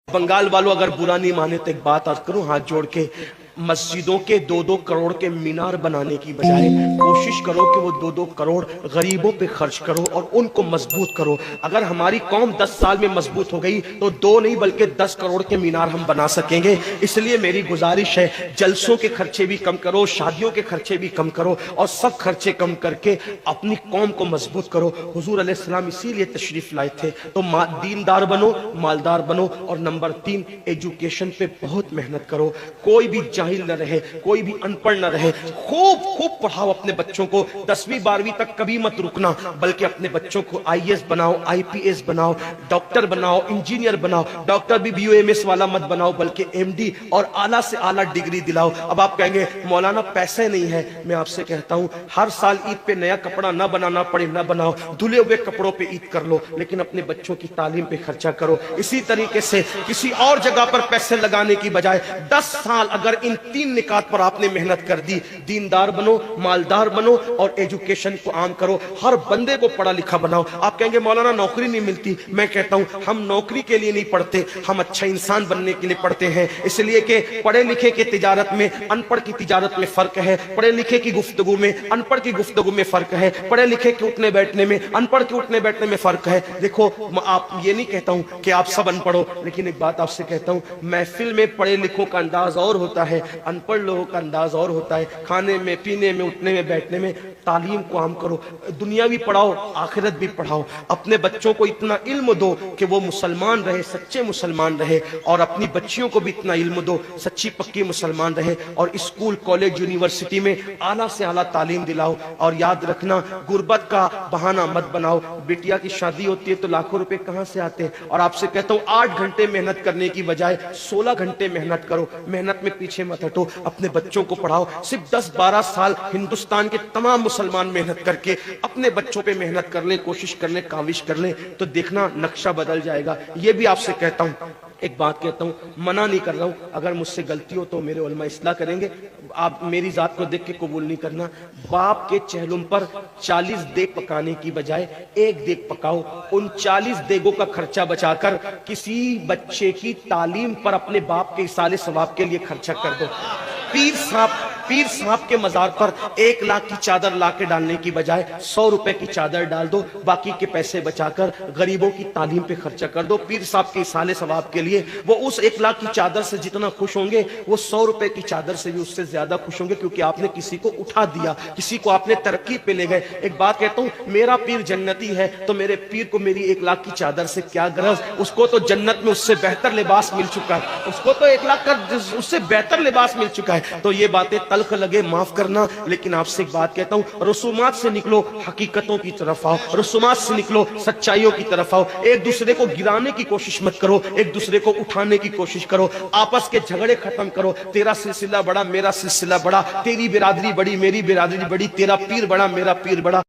बंगाल वालों अगर बुरा नहीं माने तो एक बात आज करूं हाथ जोड़ के, मस्जिदों के 2-2 करोड़ के मीनार बनाने की बजाय कोशिश करो कि वो 2-2 करोड़ गरीबों पे खर्च करो और उनको मजबूत करो। अगर हमारी कौम 10 साल में मजबूत हो गई तो 2 नहीं बल्कि 10 करोड़ के मीनार हम बना सकेंगे। इसलिए मेरी गुजारिश है, जलसों के खर्चे भी कम करो, शादियों के खर्चे भी कम करो और सब खर्चे कम करके अपनी कौम को मजबूत करो। हुजूर अलैहिस्सलाम इसीलिए तशरीफ लाए थे। तो दीनदार बनो, मालदार बनो और नंबर 3 एजुकेशन पे बहुत मेहनत करो। कोई भी जाहिल न रहे, कोई भी अनपढ़ न रहे। खूब खूब पढ़ाओ अपने बच्चों को। 10वीं 12वीं तक कभी मत रुकना, बल्कि अपने बच्चों को आईएएस बनाओ, आईपीएस बनाओ, डॉक्टर बनाओ, इंजीनियर बनाओ। डॉक्टर भी बीओएमएस वाला मत बनाओ बल्कि एमडी और आला से आला डिग्री दिलाओ। अब आप कहेंगे मौलाना पैसे नहीं है। मैं आपसे कहता हूं, हर साल ईद पे नया कपड़ा ना बनाना पड़े ना बनाओ, धुले हुए कपड़ों पे ईद कर लो, लेकिन अपने बच्चों की तालीम पे खर्चा करो। इसी तरीके से किसी और जगह पर पैसे लगाने की बजाय 10 साल अगर इन 3 निकात पर आपने मेहनत कर दी, दीनदार बनो, मालदार बनो और एजुकेशन को आम करो, हर बंदे को पढ़ा लिखा बनाओ। आप कहेंगे मौलाना नौकरी नहीं मिलती। मैं कहता हूं, हम नौकरी के लिए नहीं पढ़ते, हम अच्छा इंसान बनने के लिए पढ़ते हैं। इसलिए कि पढ़े लिखे की तिजारत में अनपढ़ की तिजारत में फर्क है, पढ़े लिखे की गुफ्तगू में अनपढ़ की गुफ्तगू में फर्क है, पढ़े लिखे के उठने बैठने में अनपढ़ के उठने बैठने में फर्क है। देखो, आप ये नहीं कहता हूं कि आप सब अनपढ़ हो, लेकिन एक बात आपसे कहता हूं, महफिल में पढ़े लिखों का अंदाज और होता है, अनपढ़ लोगों का अंदाज और होता है। खाने में, पीने में, उठने में, बैठने में तालीम को आम करो। दुनिया भी पढ़ाओ, आखिरत भी पढ़ाओ। अपने बच्चों को इतना इल्म दो कि वो मुसलमान रहे, सच्चे मुसलमान रहे, और अपनी बच्चियों को भी इतना इल्म दो, सच्ची पक्की मुसलमान रहे। और स्कूल, कॉलेज, यूनिवर्सिटी में आला से आला तालीम दिलाओ। और याद रखना, गुर्बत का बहाना मत बनाओ। बिटिया की शादी होती है तो लाखों रुपए कहां से आते हैं। और आपसे कहता हूं, 8 घंटे मेहनत करने की बजाय 16 घंटे मेहनत करो। मेहनत में पीछे मत हटो, अपने बच्चों को पढ़ाओ। सिर्फ 10-12 साल हिंदुस्तान के तमाम मुसलमान मेहनत करके अपने बच्चों पे मेहनत कर लें, कोशिश कर लें, काविश कर लें, तो देखना नक्शा बदल जाएगा। ये भी आपसे कहता हूं, एक बात कहता हूं, मना नहीं कर रहा हूं, अगर मुझसे गलती हो तो मेरे उलमा इस्लाह करेंगे। आप मेरी जात को देख के कबूल नहीं करना। बाप के चेहलुम पर 40 देग पकाने की बजाय 1 देग पकाओ। उन 40 देगों का खर्चा बचाकर किसी बच्चे की तालीम पर अपने बाप के इसाले सवाब के लिए खर्चा कर दो। पीर साहब के मजार पर 1 लाख की चादर ला के डालने की बजाय 100 रुपए की चादर डाल दो। बाकी के पैसे बचाकर गरीबों की तालीम पे खर्चा कर दो। पीर साहब के इसाले सवाब के लिए वो उस 1 लाख की चादर से जितना खुश होंगे, वो 100 रुपए की चादर से भी उससे ज्यादा खुश होंगे, क्योंकि आपने किसी को उठा दिया, किसी को आपने तरक्की पे ले गए। एक बात कहता हूँ, मेरा पीर जन्नती है तो मेरे पीर को मेरी 1 लाख की चादर से क्या गरज। उसको तो जन्नत में उससे बेहतर लिबास मिल चुका है, उसको तो 1 लाख का उससे बेहतर लिबास मिल चुका है। तो ये बातें तल्ख लगे, माफ करना, लेकिन आपसे एक बात कहता हूं, रसूमात से निकलो, हकीकतों की तरफ आओ। रसूमात से निकलो, सच्चाइयों की तरफ आओ। एक दूसरे को गिराने की कोशिश मत करो, एक दूसरे को उठाने की कोशिश करो। आपस के झगड़े खत्म करो। तेरा सिलसिला बड़ा, मेरा सिलसिला बड़ा, तेरी बिरादरी बड़ी, मेरी बिरादरी बड़ी, तेरा पीर बड़ा, मेरा पीर बड़ा।